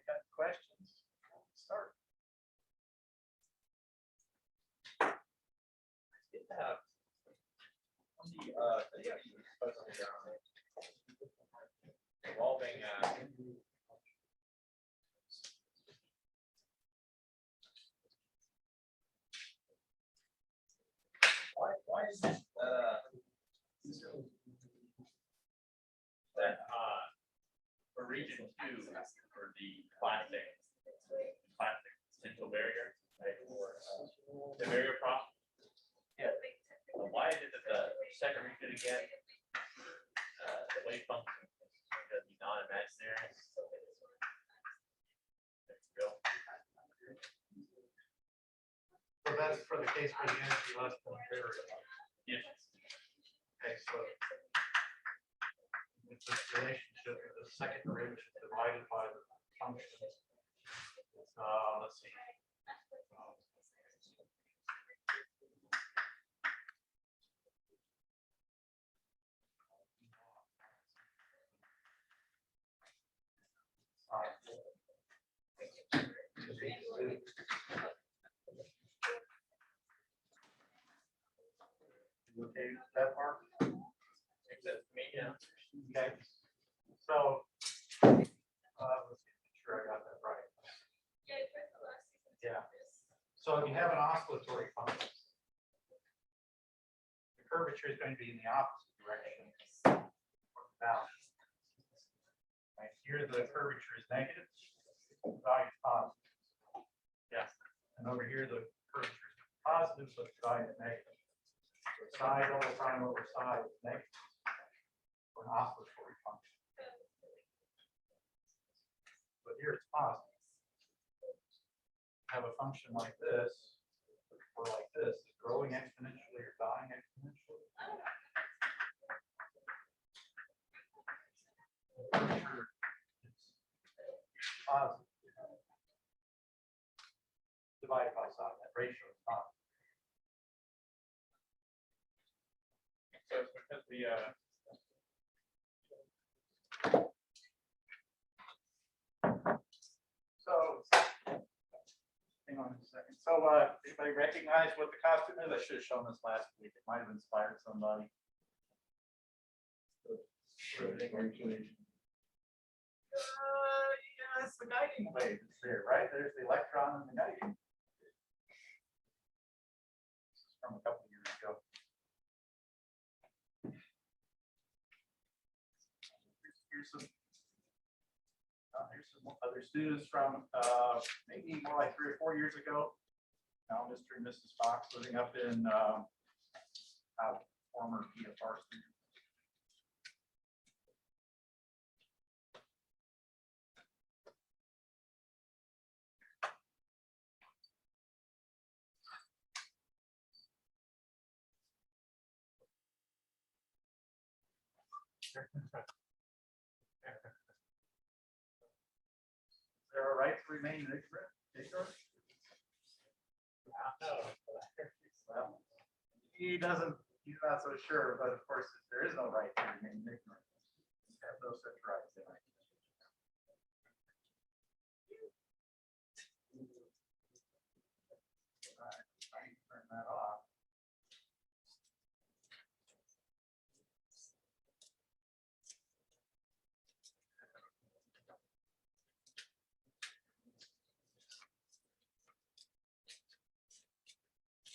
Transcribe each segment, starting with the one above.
got questions? Start. Get that. On the video you were supposed to be on involving why is it that for region 2 for the plastic potential barrier, right, or the barrier prop? Yeah. Why is it that the second region again, the wave function is going to be non-imaginary? So that's for the case where the energy less than the barrier. Yes. Okay, so with this relationship, the second derivative divided by the function. Let's see. Okay, that part? Except me, yeah. Okay. So let's make sure I got that right. Yeah. So if you have an oscillatory function, the curvature is going to be in the opposite direction. Now, right here the curvature is negative, the value is positive. Yes. And over here the curvature is positive, so the value is negative. So side over prime over side is negative for an oscillatory function. But here it's positive. Have a function like this, or like this, growing exponentially or dying exponentially. It's positive. Divided by side, that ratio is positive. So it's because the hang on a second. So anybody recognize what the costume is? I should have shown this last week. It might have inspired somebody. Yeah, it's the guiding wave. It's there, right? There's the electron and the guiding. This is from a couple of years ago. Here's some other students from maybe more like 3 or 4 years ago. Now Mr. and Mrs. Fox living up in former PFR student. Is there a right to remain ignorant? Well, he doesn't, he's not so sure, but of course, there is no right to remain ignorant. You have no such rights. All right, I can turn that off.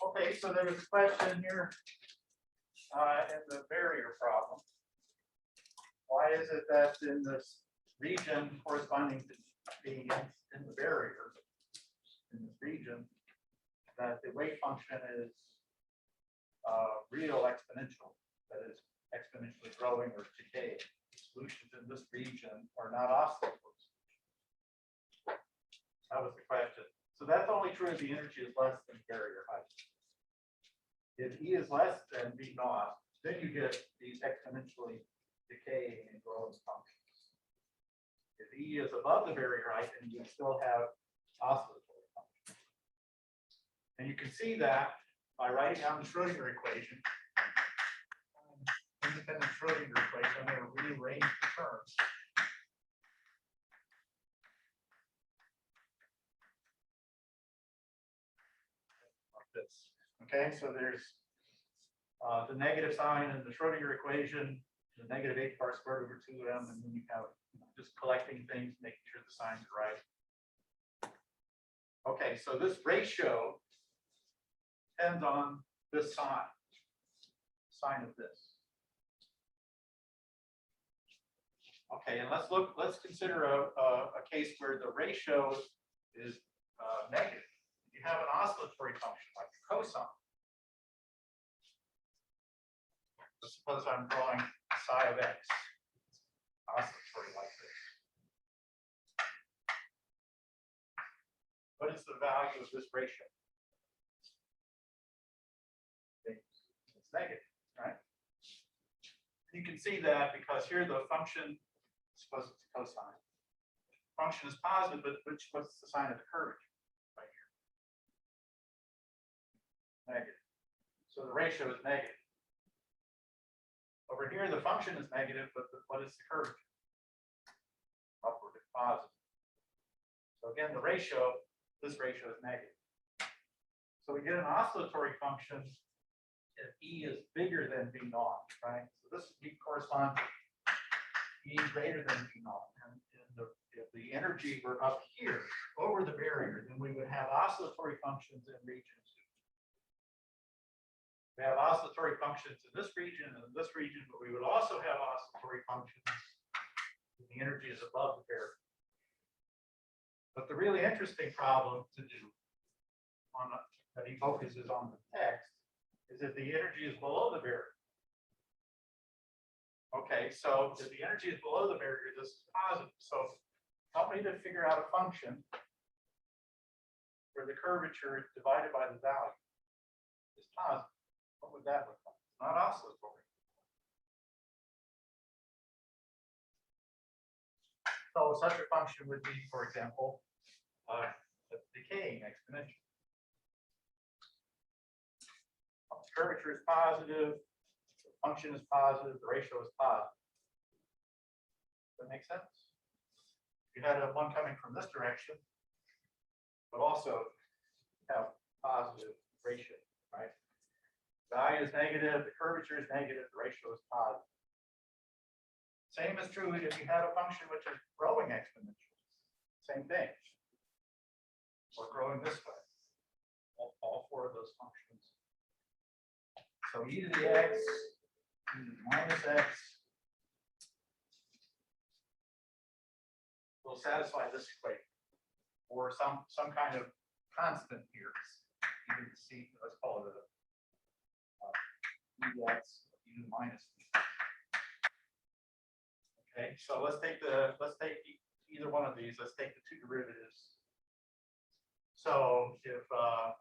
Okay, so there was a question here in the barrier problem. Why is it that in this region corresponding to the in the barrier, in this region, that the wave function is real exponential, that is exponentially growing or decaying? Solutions in this region are not oscillatory. That was the question. So that's only true if the energy is less than barrier height. If E is less than V naught, then you get these exponentially decaying and growing functions. If E is above the barrier height, then you still have oscillatory functions. And you can see that by writing down the Schrodinger equation. Independent Schrodinger equation, I'm going to rearrange the terms. this. Okay, so there's the negative sign in the Schrodinger equation, the negative h bar squared over 2m, and then you have just collecting things, making sure the signs are right. Okay, so this ratio depends on this sign of this. Okay, and let's consider a case where the ratio is negative. You have an oscillatory function like the cosine. Let's suppose I'm drawing psi of x, oscillatory like this. What is the value of this ratio? It's negative, right? You can see that because here the function, suppose it's cosine. Function is positive, but what's the sign of the curvature? Right here. Negative. So the ratio is negative. Over here, the function is negative, but what is the curvature? Upward and positive. So again, the ratio, this ratio is negative. So we get an oscillatory function if E is bigger than V naught, right? So this would correspond to E greater than V naught. And if the energy were up here over the barrier, then we would have oscillatory functions in region 2. We have oscillatory functions in this region and this region, but we would also have oscillatory functions when the energy is above the barrier. But the really interesting problem to do that he focuses on the text is if the energy is below the barrier. Okay, so if the energy is below the barrier, this is positive. So help me to figure out a function where the curvature divided by the value is positive. What would that look like? It's not oscillatory. So such a function would be, for example, a decaying exponential. The curvature is positive, the function is positive, the ratio is positive. Does that make sense? You had one coming from this direction, but also have positive ratio, right? Value is negative, the curvature is negative, the ratio is positive. Same is true if you had a function which is growing exponentially. Same thing. Or growing this way. All four of those functions. So e to the x, e to the minus x will satisfy this equation. Or some kind of constant here. E to the c, let's call it a dx, e to the minus b. Okay, so let's take either one of these. Let's take the two derivatives. So if the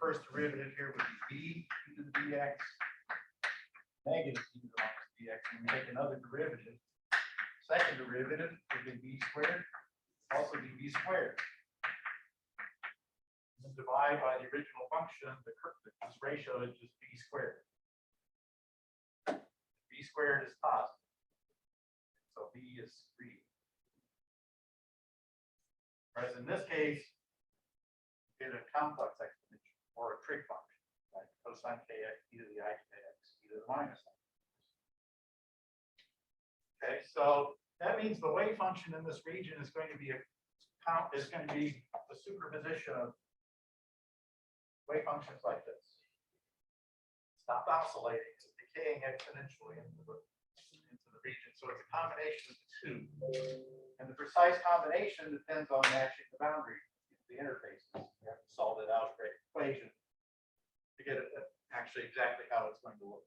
first derivative here would be b e to the dx, negative e to the minus dx, and we take another derivative. Second derivative would be b squared, also be b squared. And divide by the original function, this ratio is just b squared. B squared is positive. So b is 3. Whereas in this case, we get a complex exponential or a trig function, like cosine kx, e to the I kx, e to the minus I. Okay, so that means the wave function in this region is going to be a superposition of wave functions like this. Stop oscillating, it's decaying exponentially into the region. So it's a combination of the two. And the precise combination depends on matching the boundary, the interfaces. You have to solve that algebraic equation to get it actually exactly how it's going to look.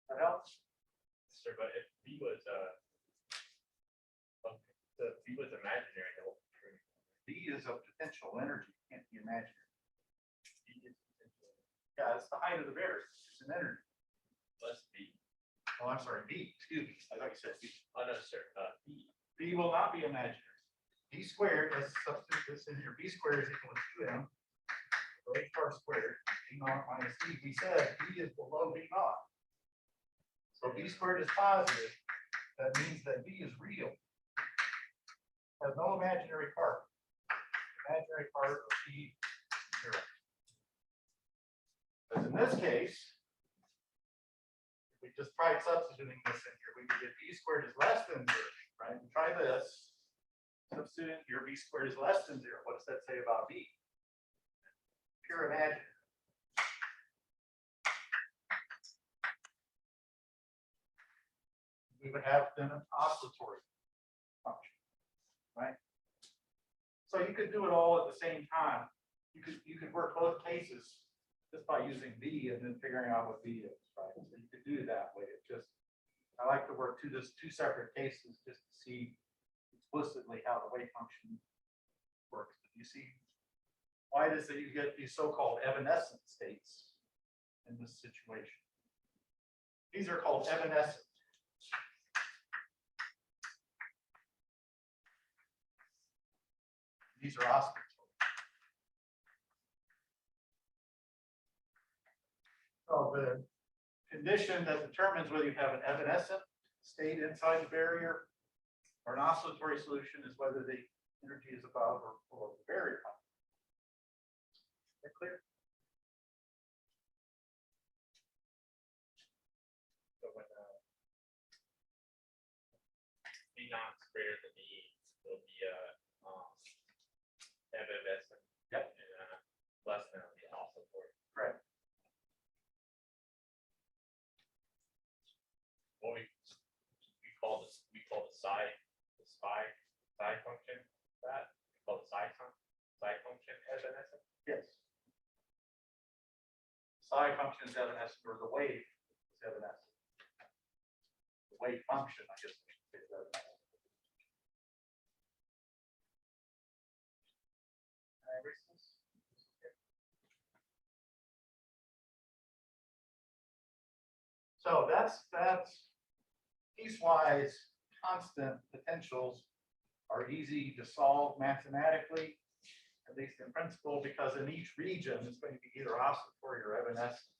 That helps? Sir, but if B was imaginary, the whole true. B is a potential energy, can't be imaginary. B is potential. Yeah, it's the height of the barrier. It's an energy. Plus B. Oh, I'm sorry, B. Excuse me. I thought you said B. Oh no, sir. B. B will not be imaginary. B squared, let's substitute this in here. B squared is equal to 2m. So h bar squared, b naught minus d. We said B is below B naught. So B squared is positive. That means that B is real. Has no imaginary part. imaginary part of B zero. Because in this case, if we just tried substituting this in here, we could get B squared is less than 0, right? And try this. Substitute in here, B squared is less than 0. What does that say about B? Pure imaginary. We would have then an oscillatory function, right? So you could do it all at the same time. You could work both cases just by using B and then figuring out what B is, right? So you could do it that way. It just, I like to work two separate cases just to see explicitly how the wave function works. But you see why it is that you get these so-called evanescent states in this situation. These are called evanescent. These are oscillatory. So the condition that determines whether you have an evanescent state inside the barrier or an oscillatory solution is whether the energy is above or below the barrier height. Is that clear? So when B naught is greater than E, it'll be evanescent. Yep. And less than the oscillatory. Correct. What we call this, we call the psi function that we call the psi function evanescent. Yes. Psi function is evanescent, or the wave is evanescent. The wave function, I guess, is evanescent. So that's piecewise constant potentials are easy to solve mathematically, at least in principle, because in each region it's going to be either oscillatory or evanescent.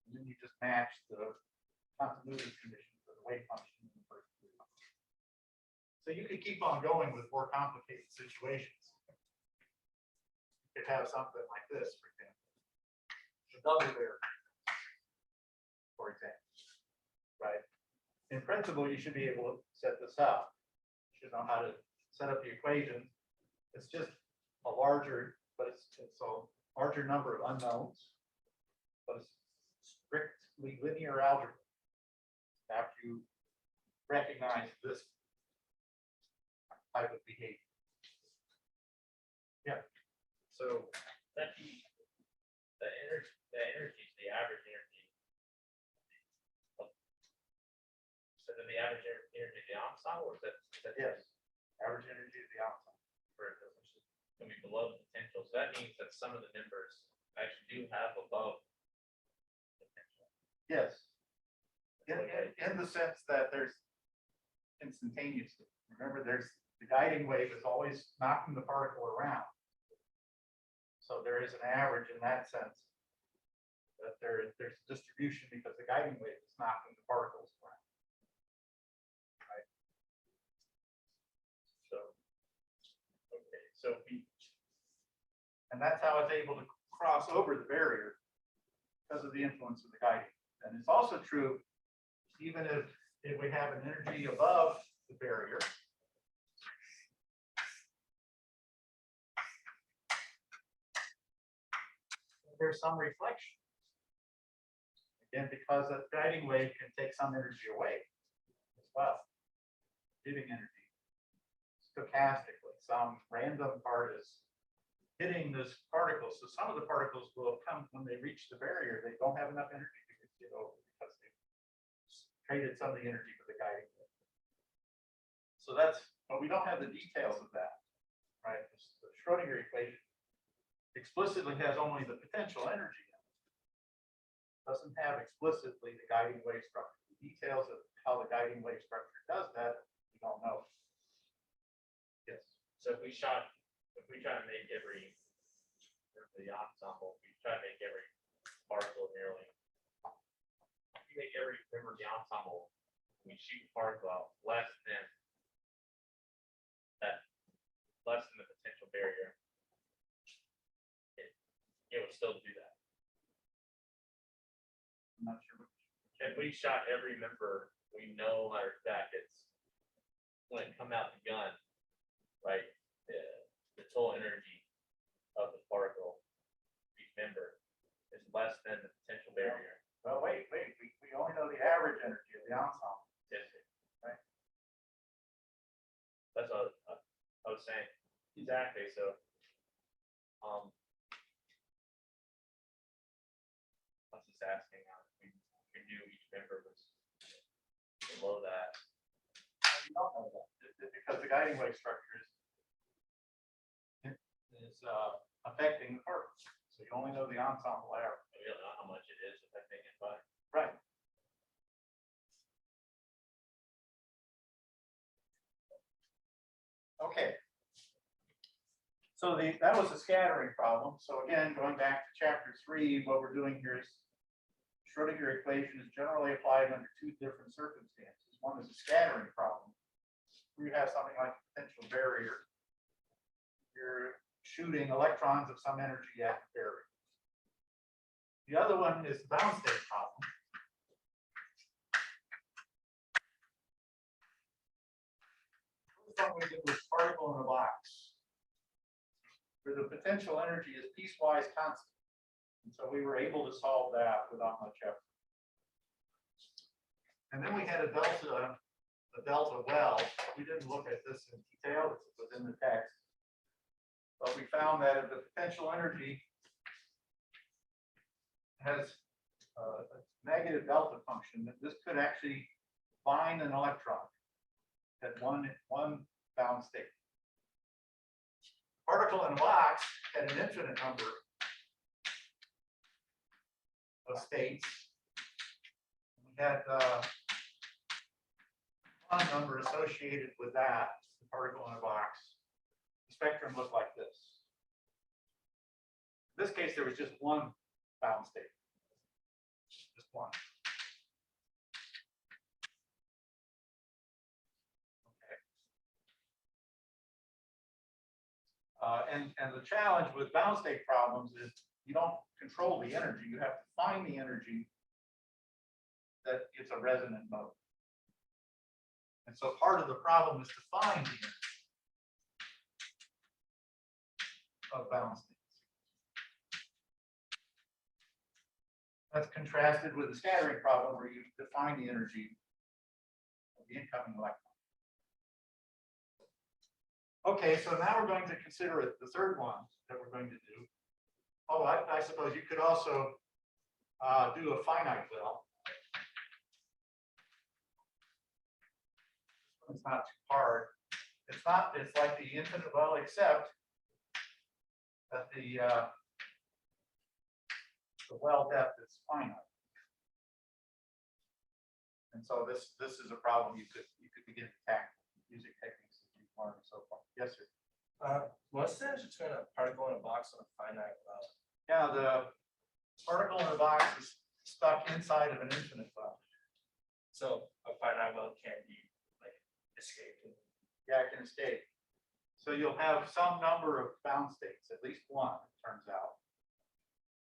And then you just match the continuity conditions for the wave function in the first region. So you could keep on going with more complicated situations. You could have something like this, for example. The double barrier, for example. Right? In principle, you should be able to set this up. You should know how to set up the equation. It's just a larger, but it's a larger number of unknowns, but it's strictly linear algebra after you recognize this type of behavior. Yeah. So that the energy is the average energy. So then the average energy of the ensemble, or is that Yes. Average energy of the ensemble. Going to be below the potential. So that means that some of the numbers actually do have above potential. Yes. In the sense that there's instantaneously. Remember, there's the guiding wave is always knocking the particle around. So there is an average in that sense. That there's distribution because the guiding wave is knocking the particles around. Right. So and that's how it's able to cross over the barrier because of the influence of the guiding. And it's also true, even if we have an energy above the barrier, there's some reflection. Again, because that guiding wave can take some energy away as well, giving energy stochastically. Some random part is hitting this particle. So some of the particles will come when they reach the barrier, they don't have enough energy to get over because they traded some of the energy for the guiding wave. So that's, but we don't have the details of that, right? The Schrodinger equation explicitly has only the potential energy in it. Doesn't have explicitly the guiding wave structure. The details of how the guiding wave structure does that, we don't know. Yes. So if we try to make every the ensemble, we try to make every particle nearly. If we make every member of the ensemble, we shoot a particle out less than the potential barrier. still do that? I'm not sure. If we shot every member, we know our stack, it's when it come out the gun, right? The total energy of the particle, each member, is less than the potential barrier. Well, wait, we only know the average energy of the ensemble. Yes, sir. Right. That's what I was saying. Exactly. So, I was just asking, we knew each member was below that. You don't know that because the guiding wave structure is affecting the particle. So you only know the ensemble average. We don't know how much it is affecting it by. Right. Okay. So that was a scattering problem. So again, going back to chapter 3, what we're doing here is Schrodinger equation is generally applied under two different circumstances. One is a scattering problem, where you have something like a potential barrier. You're shooting electrons of some energy at the barrier. The other one is the bound state problem. The one we did was particle in a box, where the potential energy is piecewise constant. And so we were able to solve that without much effort. And then we had a delta well. We didn't look at this in detail, it's within the text. But we found that if the potential energy has a negative delta function, that this could actually bind an electron at one bound state. Particle in a box had an infinite number of states. We had one number associated with that, the particle in a box. The spectrum looked like this. In this case, there was just one bound state. Just one. And the challenge with bound state problems is you don't control the energy. You have to find the energy that it's a resonant mode. And so part of the problem is to find the energy of bound states. That's contrasted with the scattering problem where you define the energy of the incoming electron. Okay, so now we're going to consider the third one that we're going to do. Oh, I suppose you could also do a finite well. It's not too hard. It's like the infinite well, except that the well depth is finite. And so this is a problem you could begin to tackle using techniques that you've learned so far. Yes, sir. What's the difference between a particle in a box and a finite well? Yeah, the particle in the box is stuck inside of an infinite well. So a finite well can't be like escaped. Yeah, it can escape. So you'll have some number of bound states, at least one, it turns out.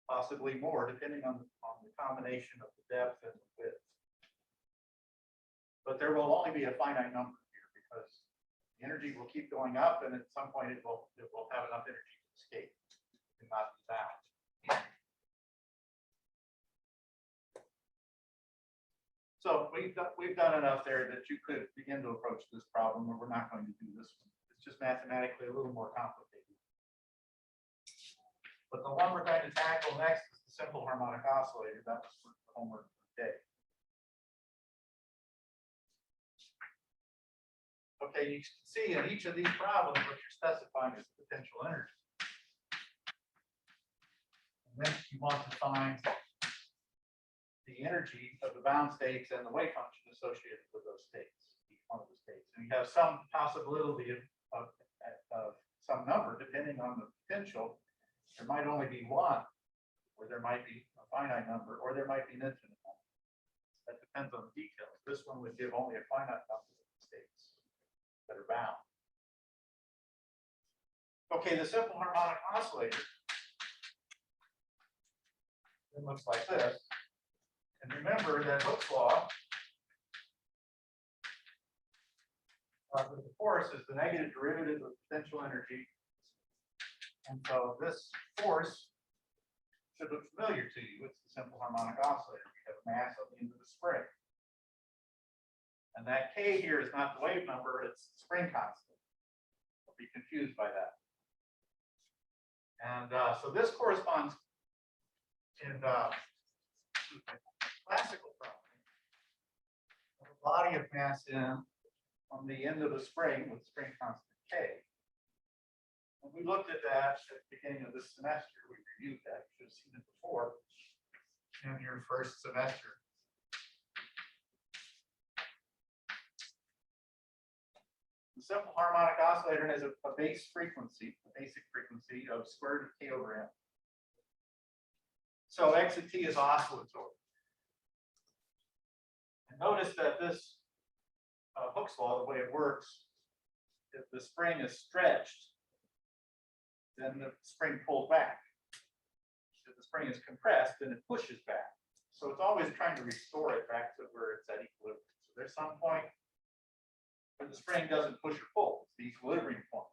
Possibly more, depending on the combination of the depth and the width. But there will only be a finite number here because the energy will keep going up, and at some point it will have enough energy to escape and not be bound. So we've done enough there that you could begin to approach this problem, but we're not going to do this one. It's just mathematically a little more complicated. But the one we're going to tackle next is the simple harmonic oscillator. That was the homework for today. Okay, you can see in each of these problems what you're specifying is potential energy. And then you want to find the energy of the bound states and the wave function associated with those states, each one of the states. And you have some possibility of some number, depending on the potential. There might only be one, or there might be a finite number, or there might be an infinite number. That depends on the details. This one would give only a finite number of states that are bound. Okay, the simple harmonic oscillator it looks like this. And remember that Hooke's law, the force is the negative derivative of potential energy. And so this force should look familiar to you. It's the simple harmonic oscillator. We have mass at the end of the spring. And that K here is not the wave number, it's the spring constant. Don't be confused by that. And so this corresponds in classical property of a body of mass M on the end of the spring with spring constant K. When we looked at that at the beginning of this semester, we reviewed that. You should have seen it before in your first semester. The simple harmonic oscillator has a base frequency, a basic frequency of square root of K over M. So X of T is oscillatory. And notice that this Hooke's law, the way it works, if the spring is stretched, then the spring pulls back. If the spring is compressed, then it pushes back. So it's always trying to restore it back to where it's at equilibrium. So there's some point where the spring doesn't push or pull. It's the equilibrium point.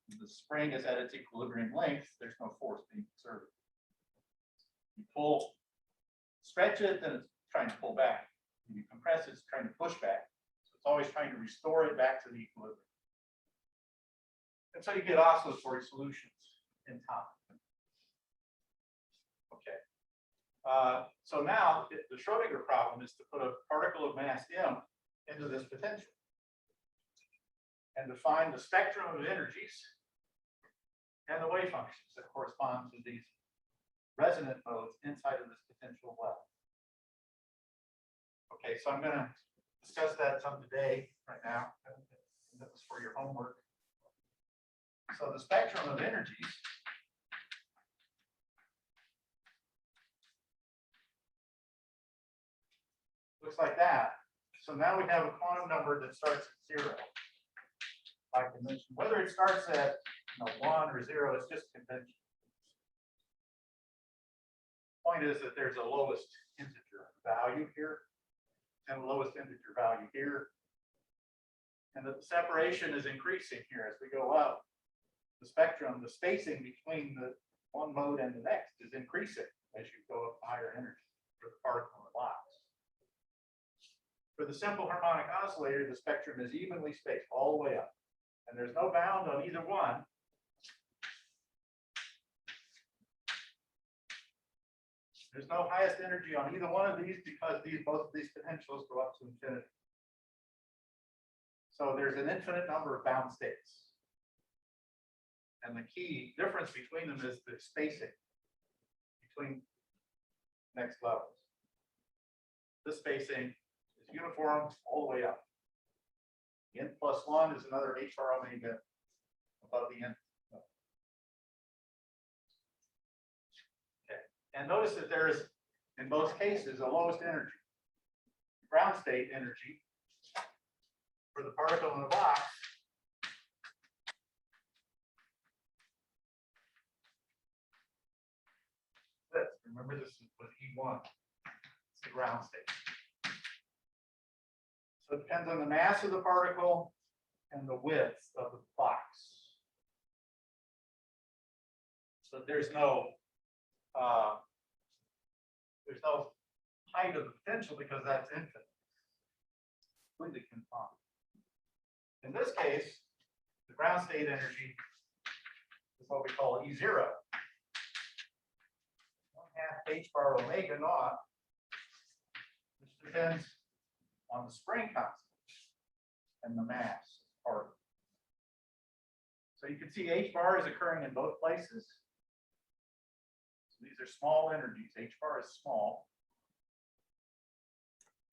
When the spring is at its equilibrium length, there's no force being exerted. You stretch it, then it's trying to pull back. When you compress it, it's trying to push back. So it's always trying to restore it back to the equilibrium. And so you get oscillatory solutions in time. Okay. So now the Schrodinger problem is to put a particle of mass M into this potential and to find the spectrum of energies and the wave functions that correspond to these resonant modes inside of this potential well. Okay, so I'm going to discuss that some today, right now. And that was for your homework. So the spectrum of energies looks like that. So now we have a quantum number that starts at 0. By convention, whether it starts at 1 or 0, it's just convention. Point is that there's a lowest integer value here and a lowest integer value here, and that the separation is increasing here as we go up. The spectrum, the spacing between the one mode and the next is increasing as you go up to higher energy for the particle in the box. For the simple harmonic oscillator, the spectrum is evenly spaced all the way up, and there's no bound on either one. There's no highest energy on either one of these because both of these potentials go up to infinity. So there's an infinite number of bound states. And the key difference between them is the spacing between next levels. This spacing is uniform all the way up. The n plus 1 is another h bar omega above the n. Okay. And notice that there is, in both cases, a lowest energy. Ground state energy for the particle in the box this. Remember, this was E1. It's the ground state. So it depends on the mass of the particle and the width of the box. So there's no height of the potential because that's infinite. Completely confined. In this case, the ground state energy is what we call E0. 1/2 h bar omega naught, which depends on the spring constant and the mass particle. So you can see h bar is occurring in both places. So these are small energies. H bar is small.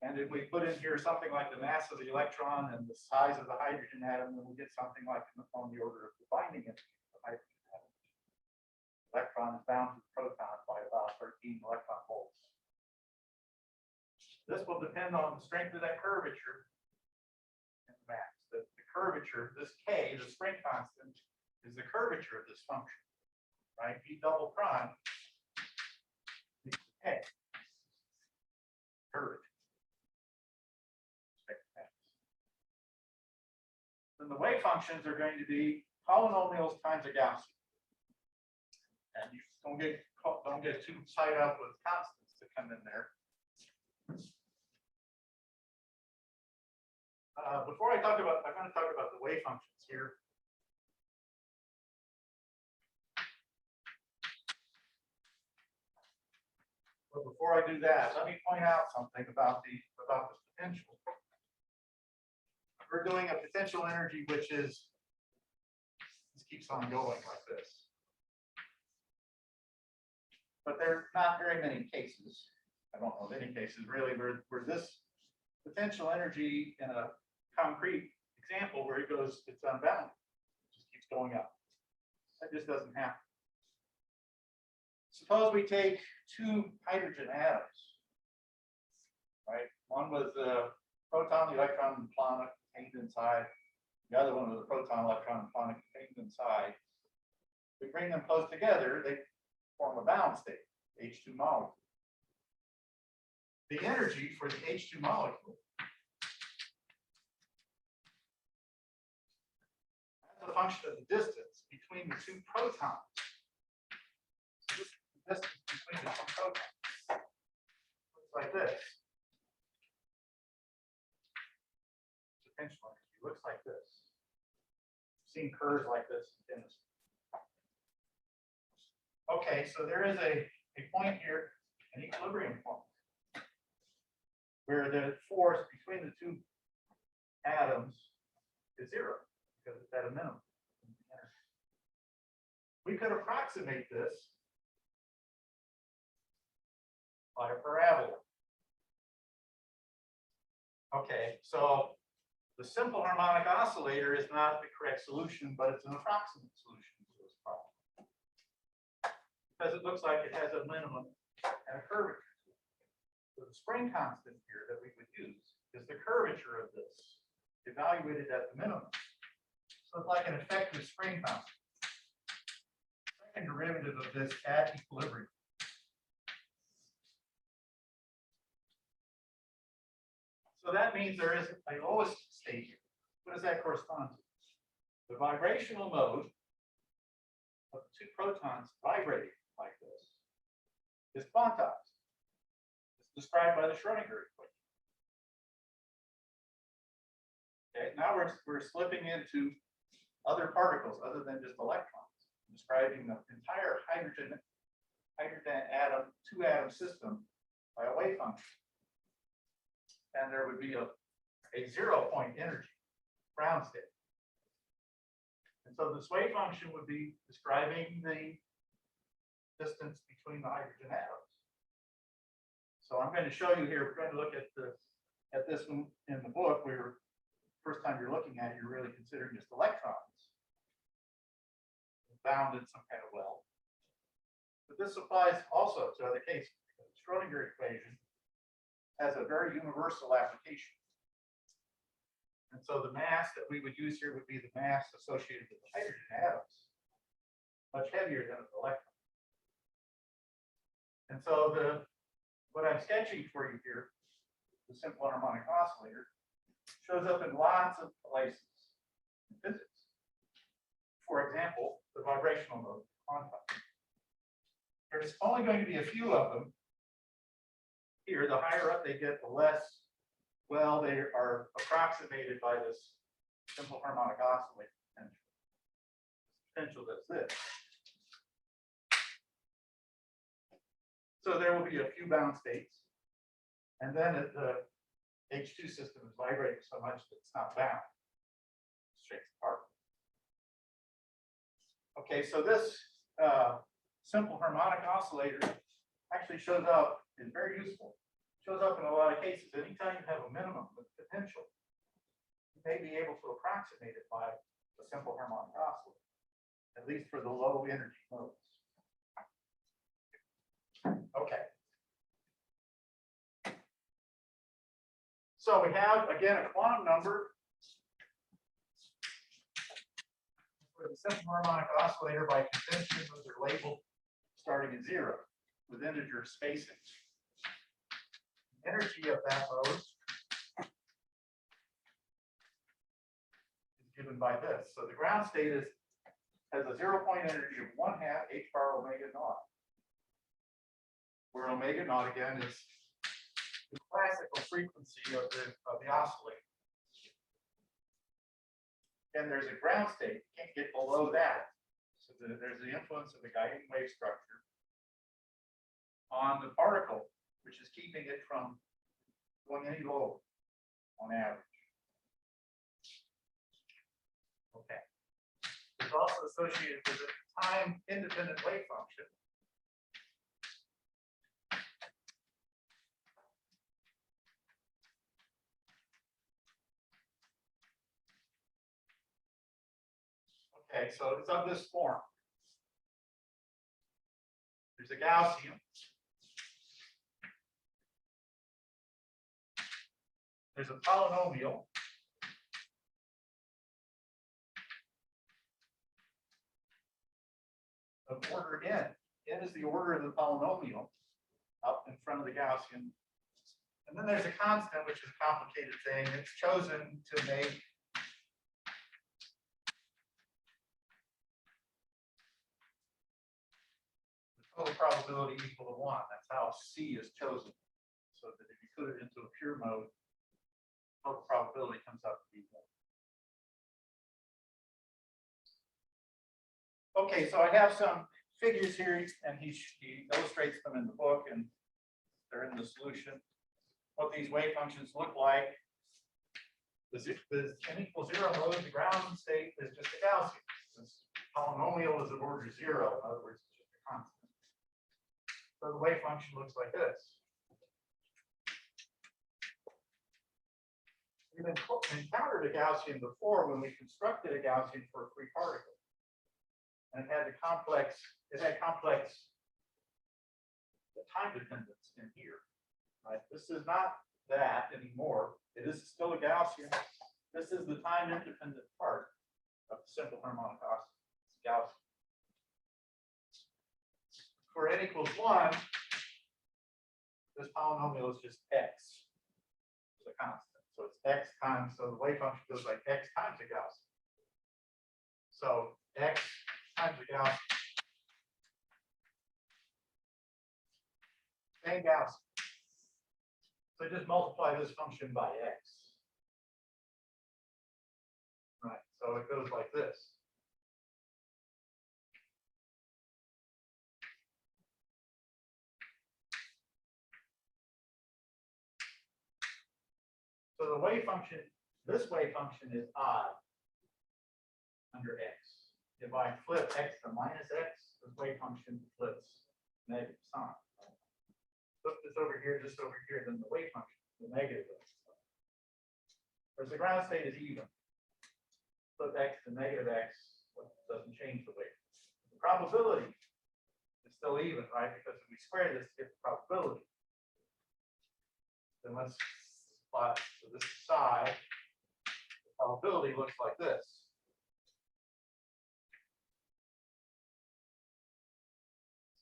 And if we put in here something like the mass of the electron and the size of the hydrogen atom, then we get something like on the order of the binding energy of the hydrogen atom. The electron is bound to the proton by about 13 electron volts. This will depend on the strength of that curvature and the mass. The curvature, this K, the spring constant, is the curvature of this function, right? E double prime Okay. Curve. Then the wave functions are going to be polynomials times a Gaussian. And you don't get too tied up with constants that come in there. Before I'm going to talk about the wave functions here. But before I do that, let me point out something about the potential. We're doing a potential energy which is this keeps on going like this. But there are not very many cases. I don't know of any cases really where this potential energy in a concrete example where it's unbounded, it just keeps going up. That just doesn't happen. Suppose we take two hydrogen atoms, right? One was the proton, the electron, and the planet contained inside. The other one was the proton, electron, and planet contained inside. We bring them close together, they form a bound state, H2 molecule. The energy for the H2 molecule as a function of the distance between the two protons. This is the distance between the two protons. Looks like this. Potential energy looks like this. I've seen curves like this in chemistry. Okay, so there is a point here, an equilibrium point, where the force between the two atoms is zero, because it's at a minimum. We could approximate this by a parabola. Okay, so the simple harmonic oscillator is not the correct solution, but it's an approximate solution to this problem. Because it looks like it has a minimum and a curvature. So the spring constant here that we would use is the curvature of this, evaluated at the minimum. So it's like an effective spring constant. Second derivative of this at equilibrium. So that means there is a lowest state here. What does that correspond to? The vibrational mode of the two protons vibrating like this is quantized. It's described by the Schrodinger equation. Okay, now we're slipping into other particles other than just electrons, describing the entire hydrogen atom, two atom system by a wave function. And there would be a 0-point energy, ground state. And so this wave function would be describing the distance between the hydrogen atoms. So I'm going to show you here, we're going to look at this one in the book where first time you're looking at it, you're really considering just electrons bound in some kind of well. But this applies also to other cases. The Schrodinger equation has a very universal application. And so the mass that we would use here would be the mass associated with the hydrogen atoms, much heavier than the electron. And so what I'm sketching for you here, the simple harmonic oscillator, shows up in lots of places in physics. For example, the vibrational mode, quantized. There's only going to be a few of them. Here, the higher up they get, the less well they are approximated by this simple harmonic oscillator potential. Potential does this. So there will be a few bound states, and then the H2 system is vibrating so much that it's not bound. It shakes apart. Okay, so this simple harmonic oscillator actually shows up, is very useful. Shows up in a lot of cases. Anytime you have a minimum of potential, you may be able to approximate it by a simple harmonic oscillator, at least for the low energy modes. Okay. So we have, again, a quantum number for the simple harmonic oscillator. By convention, those are labeled starting at 0. with integer spacing. Energy of that mode is given by this. So the ground state has a 0-point energy of 1/2 h bar omega naught, where omega naught again is the classical frequency of the oscillator. And there's a ground state, you can't get below that. So there's the influence of the guiding wave structure on the particle, which is keeping it from going any lower on average. Okay. It's also associated with a time-independent wave function. Okay, so it's of this form. There's a Gaussian. There's a polynomial. Of order n. N is the order of the polynomial up in front of the Gaussian. And then there's a constant, which is a complicated thing. It's chosen to make total probability equal to 1. That's how C is chosen. So that if you put it into a pure mode, total probability comes out to be 1. Okay, so I have some figures here, and he illustrates them in the book, and they're in the solution. What these wave functions look like. The n equals 0 mode, the ground state is just a Gaussian. This polynomial is of order 0. In other words, it's just a constant. So the wave function looks like this. We've encountered a Gaussian before when we constructed a Gaussian for a free particle. And it had complex time dependence in here. Right? This is not that anymore. It is still a Gaussian. This is the time independent part of the simple harmonic oscillator. It's Gaussian. For n equals 1, this polynomial is just x. It's a constant. So it's x times, so the wave function goes like x times a Gaussian. So x times a Gaussian. Same Gaussian. So just multiply this function by x. Right, so it goes like this. So the wave function, this wave function is odd under x. If I flip x to minus x, the wave function flips negative sign. Flip this over here, just over here, then the wave function, the negative x. Whereas the ground state is even. Flip x to negative x, doesn't change the wave. The probability is still even, right? Because if we square this to get the probability, then let's plot. So this is psi. The probability looks like this.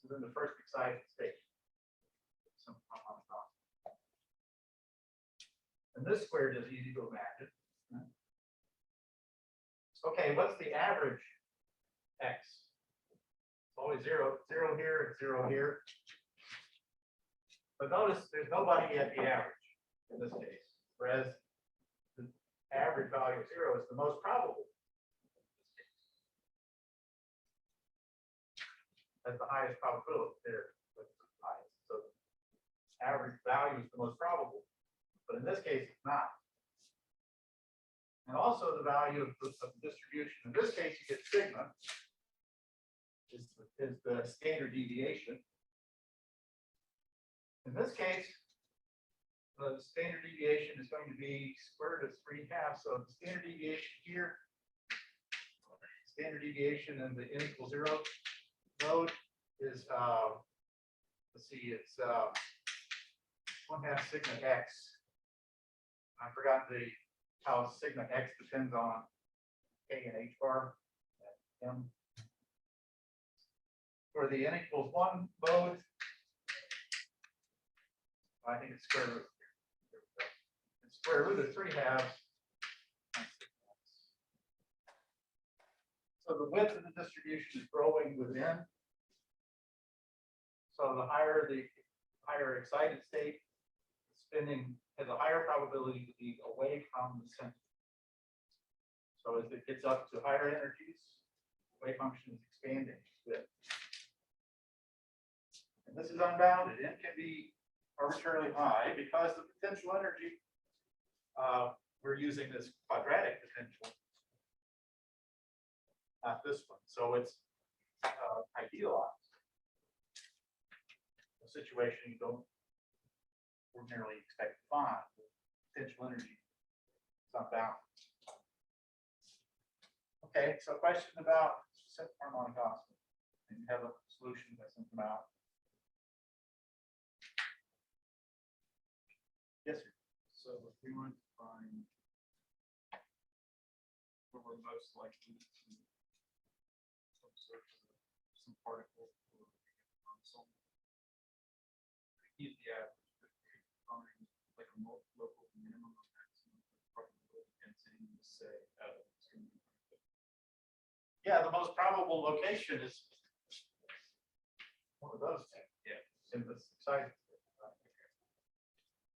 So then the first excited state. And this squared is easy to imagine. Okay, what's the average x? It's always 0, 0 here, 0 here. But notice there's nobody at the average in this case, whereas the average value of 0 is the most probable. That's the highest probability there. That's the highest. So average value is the most probable. But in this case, it's not. And also the value of the distribution. In this case, you get sigma is the standard deviation. In this case, the standard deviation is going to be square root of 3/2. So the standard deviation here, standard deviation in the n equals 0 node is let's see, it's 1/2 sigma x. I forgot how sigma x depends on k and h bar at m. For the n equals 1 mode, I think it's square root. The square root of 3/2. So the width of the distribution is growing within. So the higher excited state, spinning has a higher probability to be away from the center. So as it gets up to higher energies, the wave function is expanding with. And this is unbounded. N can be arbitrarily high because the potential energy, we're using this quadratic potential, not this one. So it's idealized. A situation you don't ordinarily expect to find. Potential energy is unbounded. Okay, so question about specific harmonic oscillator. And you have a solution that sent them out. Yes, sir. So if we want to find where we're most likely to observe some particle or console, use the average, but find like a local minimum or maximum probability density to say it's going to be. Yeah, the most probable location is one of those two. Yeah. In this excited.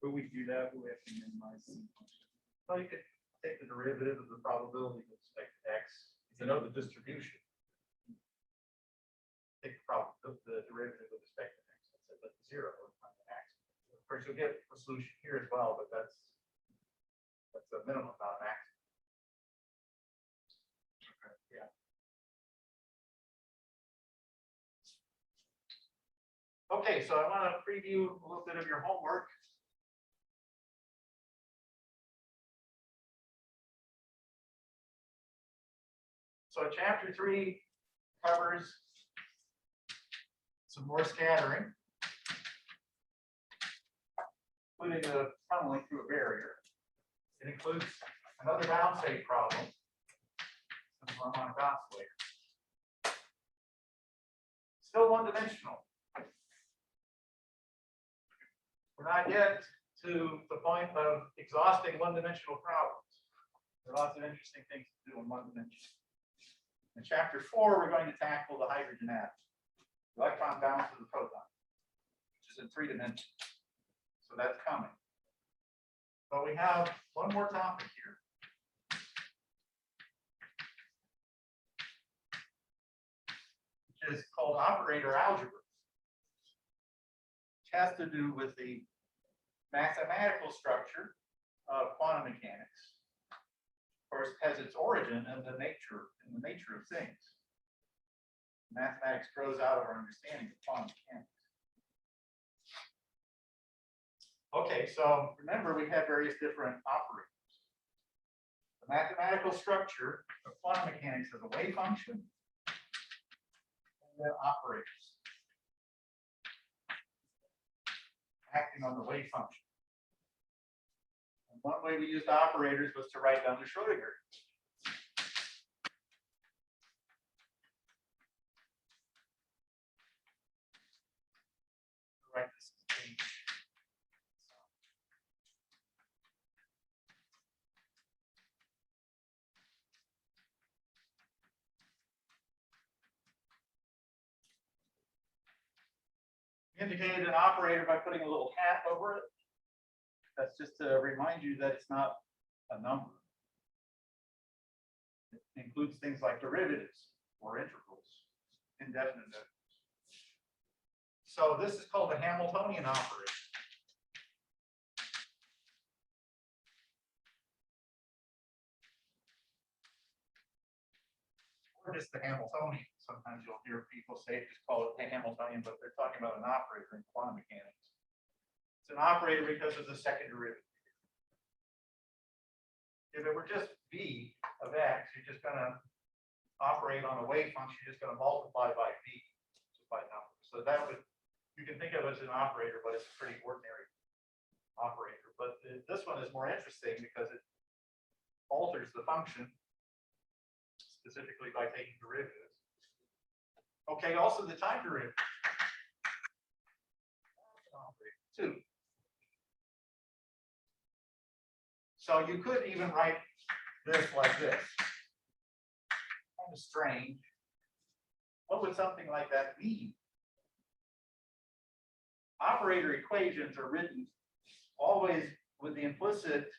Will we do that? Will we have to minimize some function? Well, you could take the derivative of the probability with respect to x. If you know the distribution. Take the derivative with respect to x. Let's say that's 0 or x. Of course, you'll get a solution here as well, but that's a minimum, not a maximum. Okay. Yeah. Okay, so I want to preview a little bit of your homework. So chapter 3 covers some more scattering, including a tunneling through a barrier. It includes another downstate problem, a harmonic oscillator. Still one-dimensional. We're not yet to the point of exhausting one-dimensional problems. There are lots of interesting things to do in one dimension. In chapter 4, we're going to tackle the hydrogen atom. The electron bounces the proton, which is in 3 dimensions. So that's coming. But we have one more topic here. Which is called operator algebra. Which has to do with the mathematical structure of quantum mechanics. Of course, has its origin in the nature of things. Mathematics grows out of our understanding of quantum mechanics. Okay, so remember we have various different operators. The mathematical structure of quantum mechanics is a wave function and then operators acting on the wave function. One way we used operators was to write down the Schrödinger. Write this page. We indicated an operator by putting a little hat over it. That's just to remind you that it's not a number. It includes things like derivatives or integrals, indefinite integrals. So this is called a Hamiltonian operator. Or just the Hamiltonian. Sometimes you'll hear people say just call it the Hamiltonian, but they're talking about an operator in quantum mechanics. It's an operator because of the second derivative. If it were just v of x, you're just going to operate on a wave function, you're just going to multiply by v, just by number. So that would, you can think of it as an operator, but it's a pretty ordinary operator. But this one is more interesting because it alters the function, specifically by taking derivatives. Okay, also the time derivative. 2. So you could even write this like this. Kind of strange. What would something like that mean? Operator equations are written always with the implicit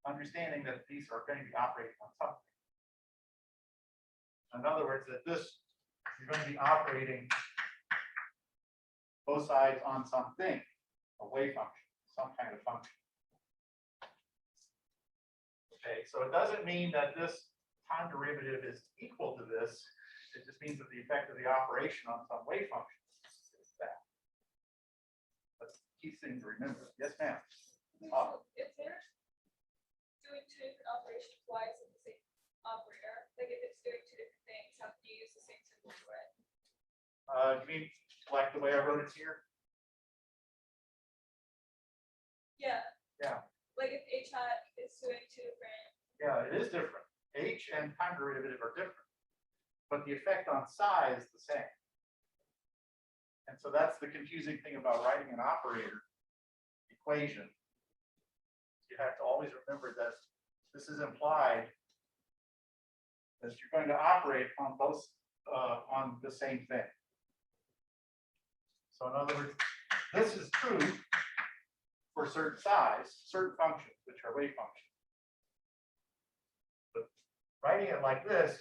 understanding that these are going to be operating on something. In other words, that this, you're going to be operating both sides on something, a wave function, some kind of function. Okay, so it doesn't mean that this time derivative is equal to this. It just means that the effect of the operation on some wave function is that. That's the key thing to remember. Yes, ma'am. If they're doing two different operations, why is it the same operator? Like if it's doing two different things, how can you use the same symbol for it? You mean like the way I wrote it here? Yeah. Yeah. Like if H hat is doing two different. Yeah, it is different. H and time derivative are different, but the effect on psi is the same. And so that's the confusing thing about writing an operator equation. You have to always remember that this is implied that you're going to operate on both on the same thing. So in other words, this is true for certain size, certain functions, which are wave functions. But writing it like this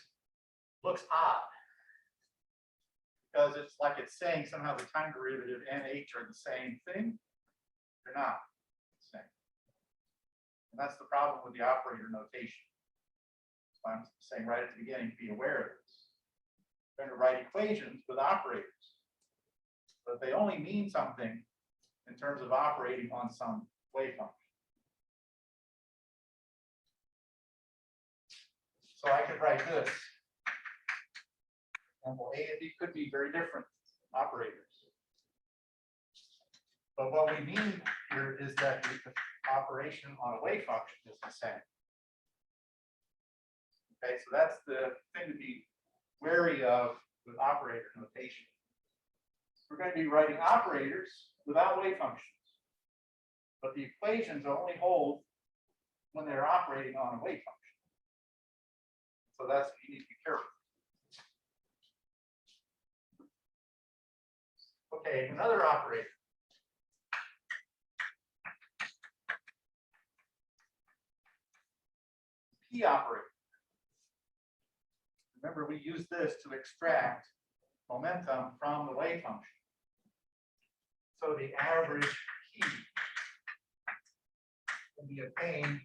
looks odd because it's like it's saying somehow the time derivative and h are the same thing. They're not the same. And that's the problem with the operator notation. So I'm saying right at the beginning, be aware of this. We're going to write equations with operators, but they only mean something in terms of operating on some wave function. So I could write this. Example A and B could be very different operators. But what we mean here is that the operation on a wave function is the same. Okay, so that's the thing to be wary of with operator notation. We're going to be writing operators without wave functions, but the equations only hold when they're operating on a wave function. So that's what you need to be careful. Okay, another operator. P operator. Remember, we use this to extract momentum from the wave function. So the average P can be obtained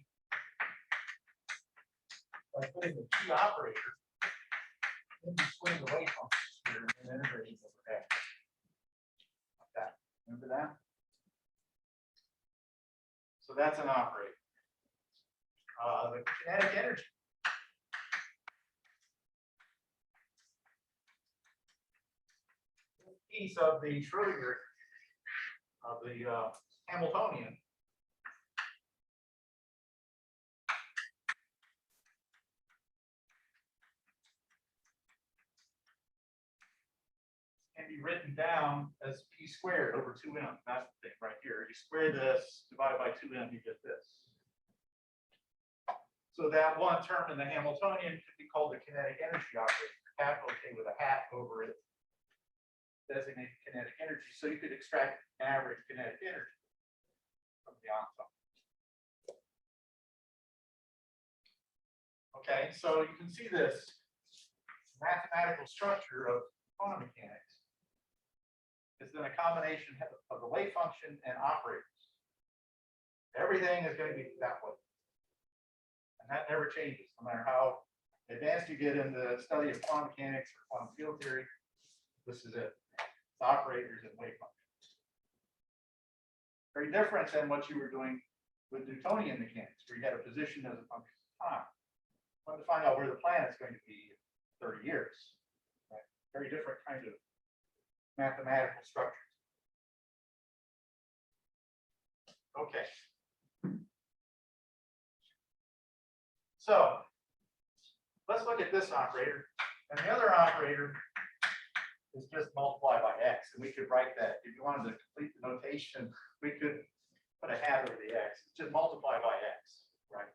by putting the P operator in between the wave functions here and integrating over X. Like that. Remember that? So that's an operator. The kinetic energy. Piece of the Schrodinger, of the Hamiltonian, can be written down as P squared over 2m. That's the thing right here. You square this, divide by 2m, you get this. So that one term in the Hamiltonian could be called the kinetic energy operator, capital K with a hat over it, designate kinetic energy. So you could extract average kinetic energy from the ensemble. Okay, so you can see this mathematical structure of quantum mechanics is then a combination of the wave function and operators. Everything is going to be that way. And that never changes, no matter how advanced you get in the study of quantum mechanics or quantum field theory. This is it. It's operators and wave functions. Very different than what you were doing with Newtonian mechanics, where you had a position as a function of time. You want to find out where the planet's going to be in 30 years. Right? Very different kind of mathematical structures. Okay. So let's look at this operator. And the other operator is just multiply by x. And we could write that. If you wanted to complete the notation, we could put a hat over the x. It's just multiply by x, right?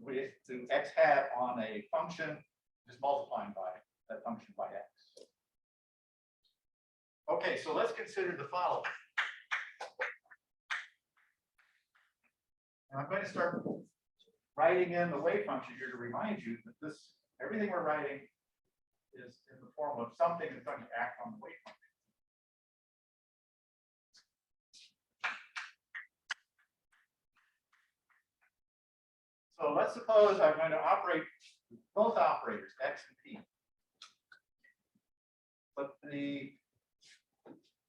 we do x hat on a function, just multiplying by that function by x. Okay, so let's consider the following. And I'm going to start writing in the wave function here to remind you that this, everything we're writing is in the form of something that's going to act on the wave function. So let's suppose I'm going to operate both operators, x and p. But the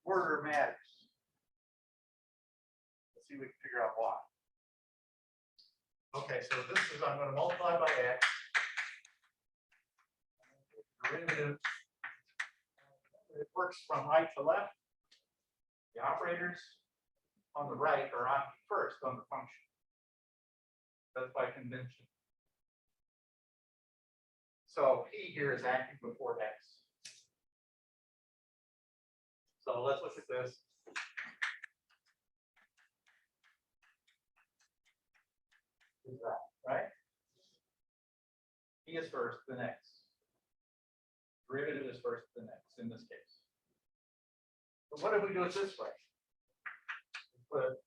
order matters. Let's see if we can figure out why. Okay, so this is, I'm going to multiply by x. Derivative, it works from right to left. The operators on the right are on first on the function. That's by convention. So p here is acting before x. So let's look at this. Is that right? P is first, then x. Derivative is first, then x in this case. But what if we do it this way? We put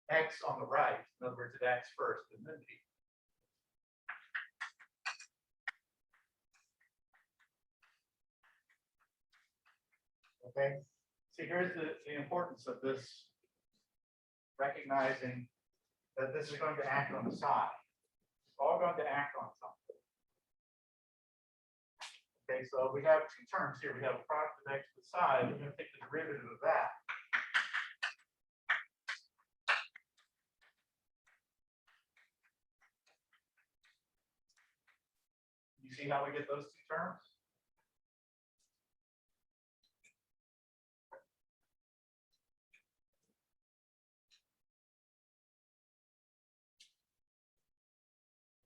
x on the right. In other words, it acts first and then p. Okay. See, here's the importance of this, recognizing that this is going to act on the side. It's all going to act on something. Okay, so we have two terms here. We have a product of x to the side. We're going to take the derivative of that. You see how we get those two terms?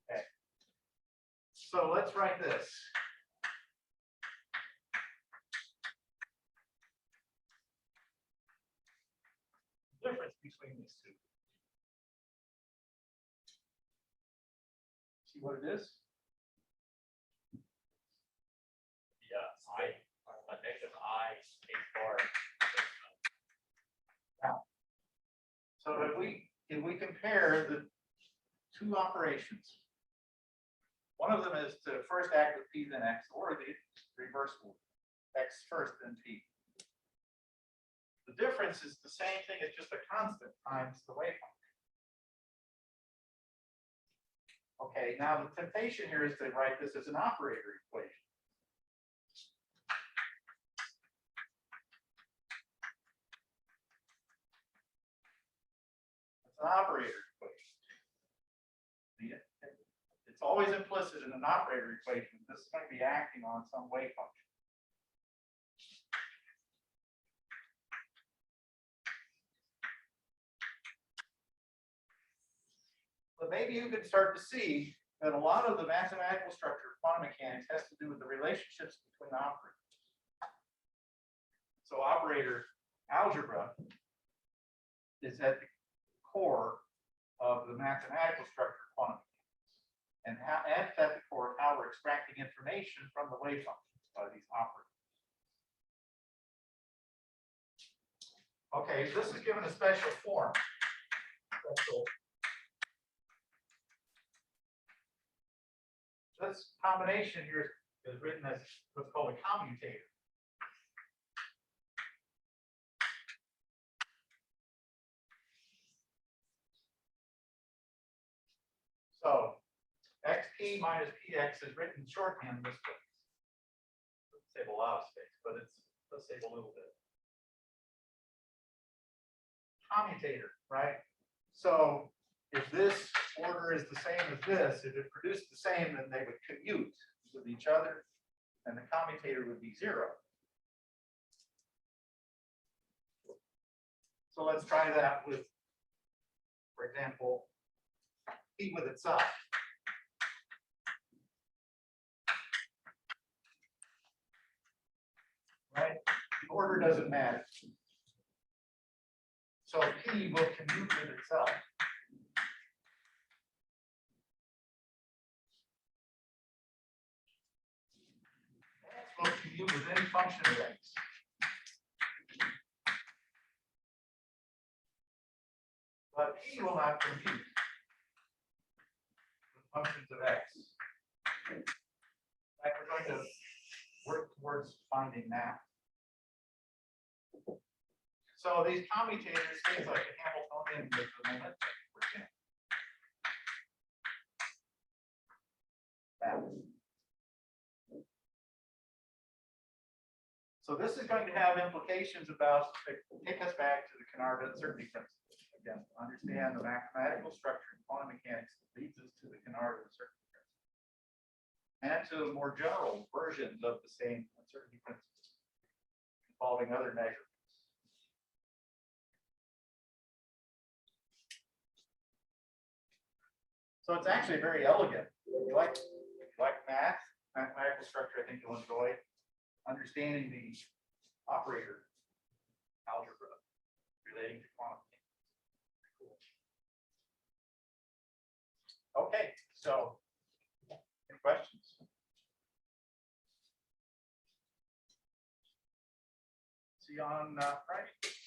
Okay. So let's write this. The difference between these two. See what it is? A negative I a bar. So if we compare the two operations, one of them is to first act with p then x, or the reversible, x first then p. The difference is the same thing, it's just a constant times the wave function. Okay, now the temptation here is to write this as an operator equation. It's an operator equation. It's always implicit in an operator equation. This is going to be acting on some wave function. But maybe you can start to see that a lot of the mathematical structure of quantum mechanics has to do with the relationships between operators. So operator algebra is at the core of the mathematical structure of quantum mechanics. And at the core of how we're extracting information from the wave functions by these operators. Okay, this is given a special form. This combination here is written as what's called a commutator. So xp minus px is written shorthand this way. Doesn't save a lot of space, but let's save a little bit. Commutator, right? So if this order is the same as this, if it produced the same, then they would commute with each other, and the commutator would be 0. So let's try that with, for example, p with itself. Right? The order doesn't matter. So p will commute with itself. compute with any function of x. But P will not compute with functions of x. In fact, we're going to work towards finding that. So these commutators, things like the Hamiltonian with the momentum, for example. That. So this is going to have implications about, take us back to the Canard uncertainty principle. Again, understand the mathematical structure in quantum mechanics that leads us to the Canard uncertainty principle. And to more general versions of the same uncertainty principles involving other measurements. So it's actually very elegant. If you like math, mathematical structure, I think you'll enjoy understanding the operator algebra relating to quantum mechanics. Cool. Okay, so any questions? See you on Friday.